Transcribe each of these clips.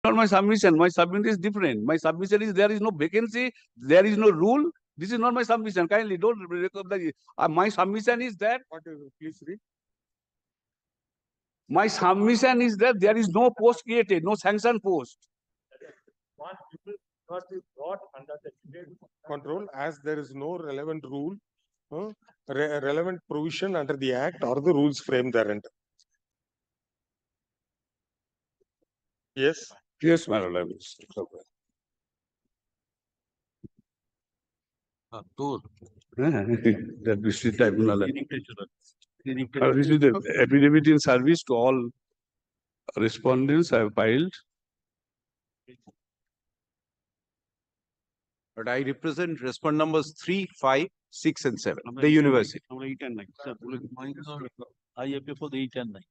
Not my submission. My submission is different. My submission is there is no vacancy, there is no rule. This is not my submission. Kindly don't recognize. My submission is that. What is it? Please read. My submission is that there is no post created, no sanction post. One people must be brought under the state Control as there is no relevant rule, relevant provision under the act or the rules framed therein. Yes. Yes, my lord. I will. That we should type in all that. This is the affidavit in service to all respondents I have filed. But I represent respond numbers 3, 5, 6, and 7. The university. 8 and 9. Sir, I appear for the 8 and 9.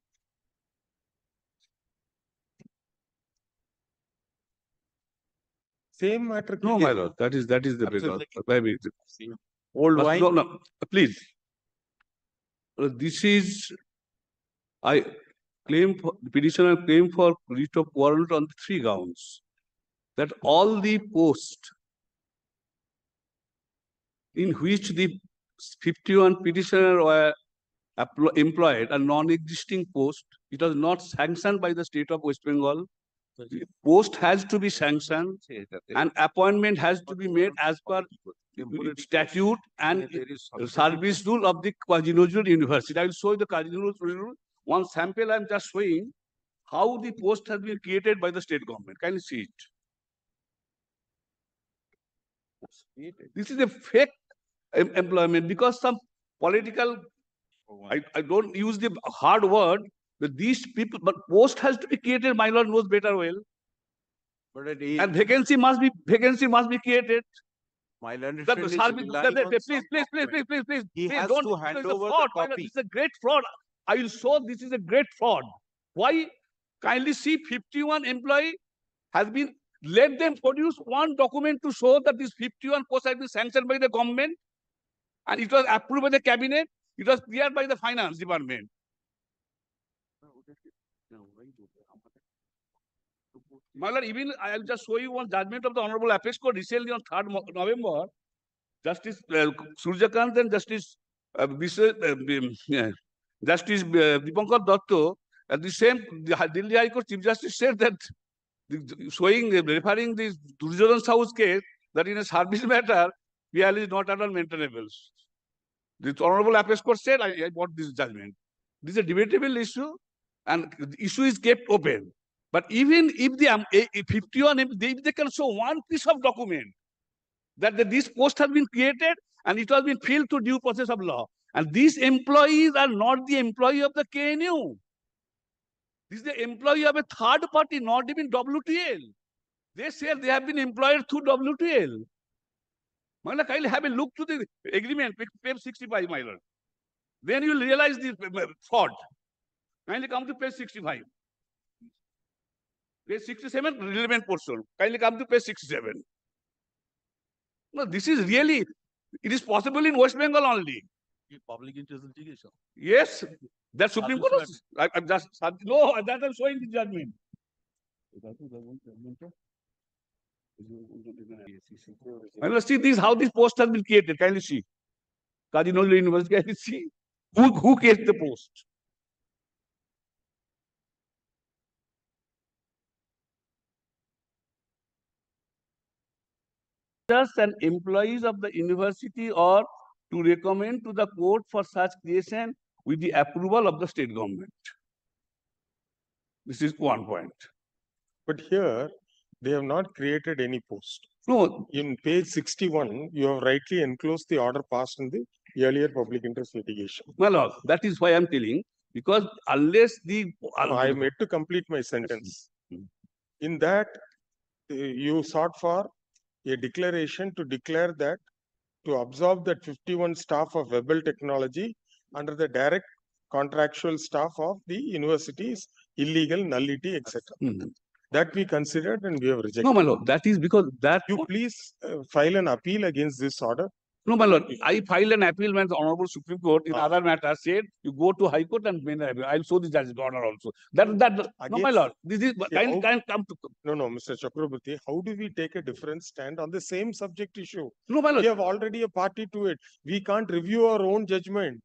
Same matter. No, my lord. That is the result. Maybe. Old But wine. no, please. This is I claim for petitioner claim for writ of warrant on 3 grounds. That all the posts in which the 51 petitioner were employed are non-existing post. It was not sanctioned by the state of West Bengal. The post has to be sanctioned and appointment has to be made as per statute and service rule of the Kazi Nazrul University. I will show you the Kazi Nazrul rule. One sample I am just showing how the post has been created by the state government. Can you see it? This is a fake employment because some political, I don't use the hard word, but these people, but post has to be created, my lord knows better well. But and vacancy must be created. My Please, He has don't, to hand this is a over fraud. the copy. This is a great fraud. I will show this is a great fraud. Why? Kindly see 51 employee has been, let them produce one document to show that this 51 post has been sanctioned by the government and it was approved by the cabinet. It was cleared by the finance department. My lord, even I will just show you one judgment of the Honorable Apex Court recently on 3rd November. Justice Surjakant and Justice Justice Dipankar Datta, at the same Delhi High Court Chief Justice said that referring this Duryodhan Sahu's case that in a service matter, PL is not at all maintainable. The Honorable Apex Court said, I bought this judgment. This is a debatable issue and the issue is kept open. But even if the 51, if they can show one piece of document that this post has been created and it has been filled to due process of law. And these employees are not the employee of the KNU. This is the employee of a third party, not even WTL. They say they have been employed through WTL. My lord, kindly have a look to the agreement, page 65, my lord. Then you will realize the fraud. Kindly come to page 65. Page 67, relevant portion. Kindly come to page 67. No, this is really, it is possible in West Bengal only. Public interest litigation. Yes, that Supreme Court. I'm just, no, that I'm showing the judgment. And let's see this, how this post has been created. Kindly see. Kazi Nazrul University, can you see? Who created the post? And employees of the university or to recommend to the court for such creation with the approval of the state government. This is one point. But here, they have not created any post. No. In page 61, you have rightly enclosed the order passed in the earlier public interest litigation. My lord, that is why I'm telling, because unless the... I am yet to complete my sentence. In that, you sought for a declaration to declare that to absorb that 51 staff of Webel Technology under the direct contractual staff of the university is illegal, nullity, etc. That we considered and we have rejected. No, my lord, that is because that... You please file an appeal against this order No, my lord, I filed an appeal when the Honorable Supreme Court in Ah. other matters said you go to High Court and main appeal. I'll show the judge's order also. No, my Against- lord, this is, Yeah, can come to, No, Mr. Chakraborty, how do we take a different stand on the same subject issue? no, my We lord, have already a party to it. We can't review our own judgment.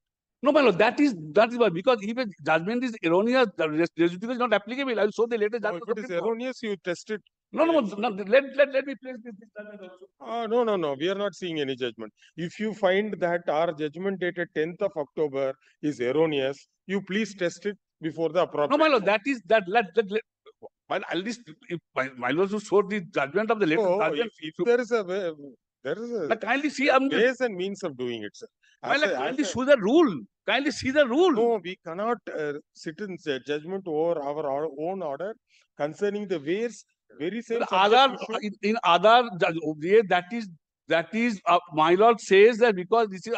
no, my lord, that is why, because if a judgment is erroneous, the residual is not applicable. I'll show the latest No, judgment. if of it is Supreme Court. erroneous, you test it. No, let me place this judgment also. No, we are not seeing any judgment. If you find that our judgment dated 10th of October is erroneous, you please test it before the No, appropriate. my lord, that is, well, at least, if my lord should show the judgment of the latest So, judgment. if there is a way, there is Now, a kindly see, ways and means of doing it, sir. my As lord, a- as kindly a- show the rule. Kindly see the rule. No, we cannot sit in judgment over our own order concerning the ways, very same Well, subject other issue. in other way, that is my lord says that because this is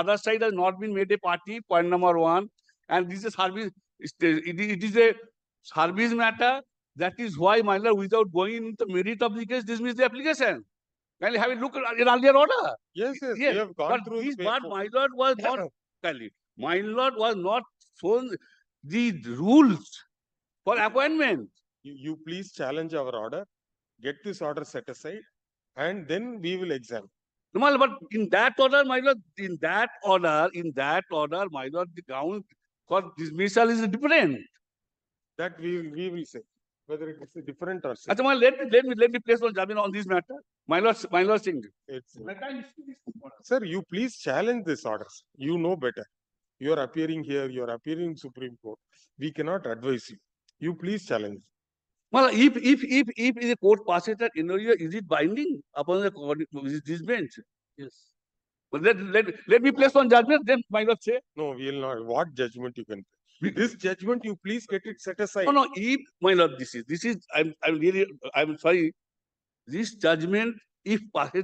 other side has not been made a party, point number one, and this is service, it is a service matter. That is why my lord, without going into the merit of the case, dismiss the application. Kindly have a look at an earlier order. Yes, we Yes, have gone but through. this, the but paper. my lord was not kindly. My lord was not shown the rules for appointment. You please challenge our order, get this order set aside, and then we will examine. No, my lord, but in that order, my lord, in that order, my lord, the ground for dismissal is different. That we will say, whether it is different or same. Achha, my lord, let me place one judgment on this matter. My lord saying. It's, sir, you please challenge this order. You know better. You are appearing here, you are appearing in Supreme Court. We cannot advise you. You please challenge. Well, if the court passes that injury, is it binding upon this bench? Yes. But let me place one judgment, then my lord say. No, we will not. What judgment you can? We- This judgment, you please get it set aside. No, if my lord, this is, I'm sorry, this judgment, if passed,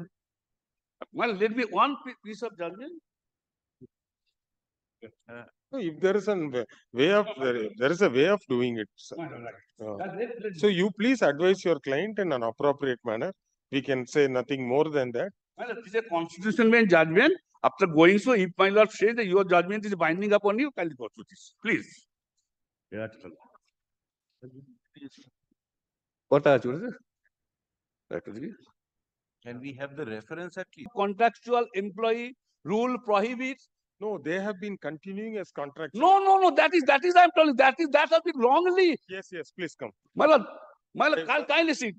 well, let me one piece of judgment. No, if there is a way of, there is a way of doing it, sir. Uh, So you please advise your client in an appropriate manner. We can say nothing more than that. Well, this is a constitution bench judgment. After going so, if my lord says that your judgment is binding upon you, kindly go through this, please. What are you? Can we have the reference at least? Contractual employee rule prohibits. No, they have been continuing as contracts. No, that is, I'm telling, that has been wrongly. Yes, please come. My lord, Yes, kindly see,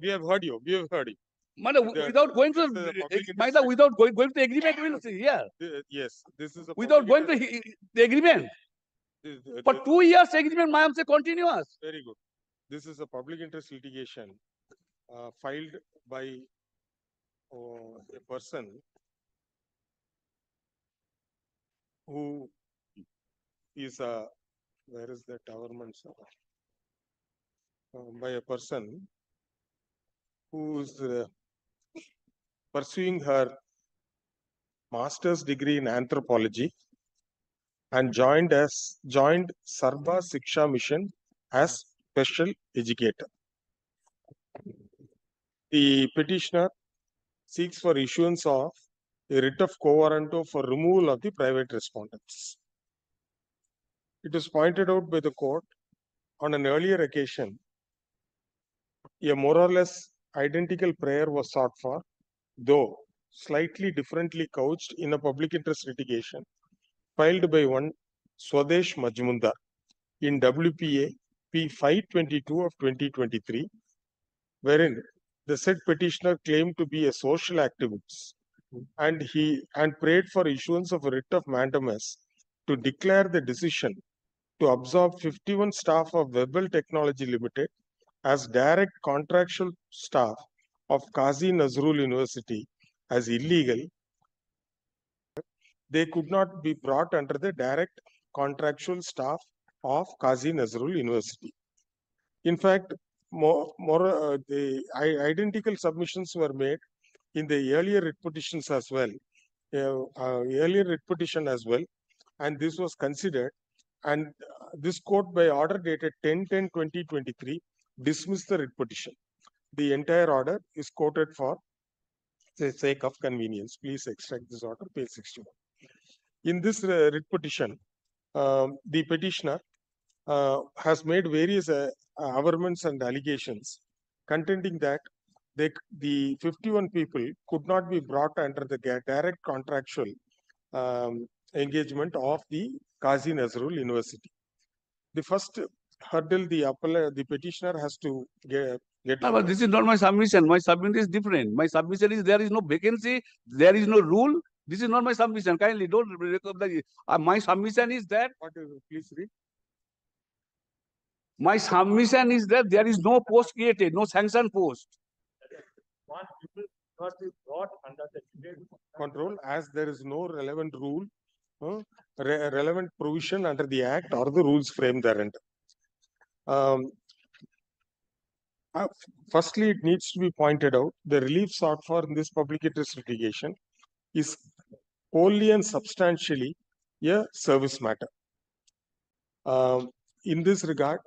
We have heard you. We have heard you. my lord, The- without going to, the public my interest lord, without going to the agreement, we'll see, yeah. Yes, this is a Without going public to the agreement. interest- For 2 years, agreement, my am say continuous. Very good. This is a public interest litigation filed by a person who is a, where is the government? By a person who is pursuing her master's degree in anthropology and joined Sarva Siksha Mission as special educator. The petitioner seeks for issuance of a writ of quo warranto for removal of the private respondents. It was pointed out by the court on an earlier occasion, a more or less identical prayer was sought for, though slightly differently couched in a public interest litigation filed by one Swadesh Majmundar in WPA P522 of 2023, wherein the said petitioner claimed to be a social activist and prayed for issuance of a writ of mandamus to declare the decision to absorb 51 staff of Webel Technology Limited as direct contractual staff of Qazi Nazrul University as illegal. They could not be brought under the direct contractual staff of Qazi Nazrul University. In fact, identical submissions were made in the earlier writ petitions as well, and this was considered. And this court, by order dated 10/10/2023, dismissed the writ petition. The entire order is quoted for sake of convenience, please extract this order, page 61. In this writ petition, the petitioner has made various averments and allegations contending that the 51 people could not be brought under the direct contractual engagement of the Qazi Nazrul University. The first hurdle the petitioner has to get No, over but this is not my submission. My submission is different. My submission is there is no vacancy, there is no rule. This is not my submission. Kindly don't recognize. My submission is that What is it? Please read. my submission is that there is no post created, no sanction post. One people must be brought under the debate Control as there is no relevant rule, relevant provision under the act or the rules framed thereunder. Firstly, it needs to be pointed out the relief sought for in this public interest litigation is wholly and substantially a service matter. In this regard,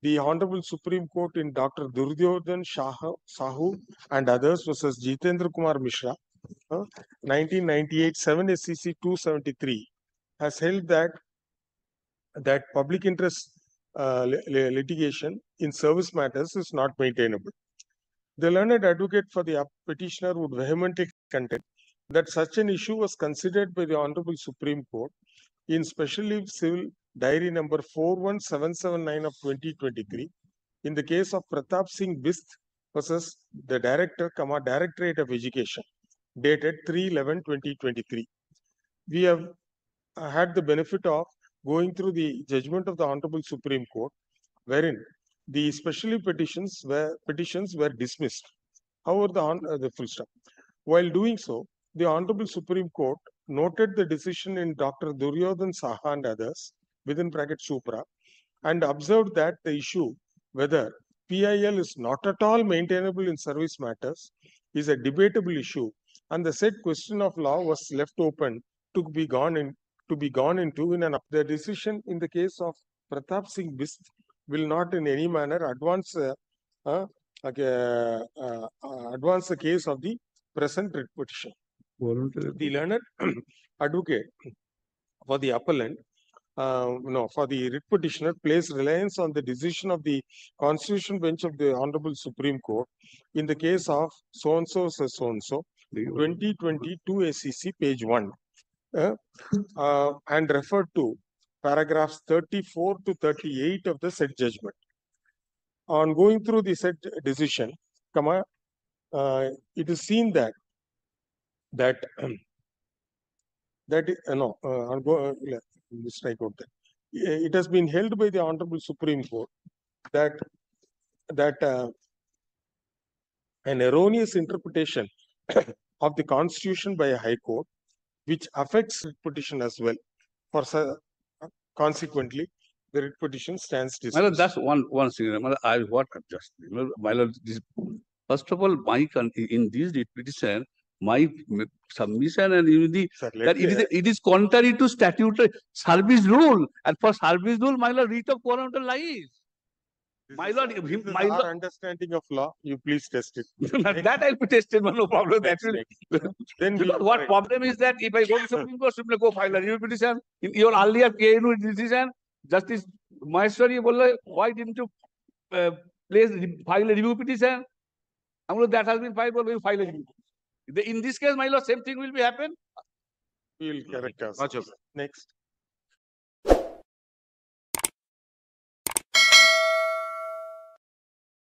the Honorable Supreme Court in Dr. Duryodhan Sahu and others versus Jitendra Kumar Mishra, 1998 7 SCC 273 has held that public interest litigation in service matters is not maintainable. The learned advocate for the petitioner would vehemently contend that such an issue was considered by the Honorable Supreme Court in Special Leave Civil Diary number 41779 of 2023 in the case of Pratap Singh Bist versus the Director, Directorate of Education, dated 3/11/2023. We have had the benefit of going through the judgment of the Honorable Supreme Court, wherein the special petitions were dismissed. However, the full stop. While doing so, the Honorable Supreme Court noted the decision in Dr. Duryodhan Saha and others, within bracket Supra, and observed that the issue whether PIL is not at all maintainable in service matters is a debatable issue, and the said question of law was left open to be gone into in the decision in the case of Pratap Singh Bist will not in any manner advance the case of the present writ petition. The learned advocate for the appellant, for the writ petitioner, placed reliance on the decision of the Constitutional Bench of the Honorable Supreme Court in the case of so-and-so, 2022 SCC, page 1, and referred to paragraphs 34 to 38 of the said judgment. On going through the said decision, it is seen that it has been held by the Honorable Supreme Court that an erroneous interpretation of the Constitution by a High Court, which affects writ petition as well. Consequently, the writ petition stands My lord, dismissed. that's one thing. My lord, I what just my lord. First of all, in this petition, my submission and Sir, that it is contrary to statutory service rule, and for service rule, my lord, writ of quorum lies. My lord, my our lord, understanding of law, you please test it. that I'll be tested, no problem. That will. Then we Because will what correct. problem is that if I go to Supreme Court, simply go file a review petition. In your earlier KNU decision, Justice Maheshwari Bolle, why didn't you file a review petition? That has been filed, we file a review. In this case, my lord, same thing will be happen. We will correct us. Achha. Next.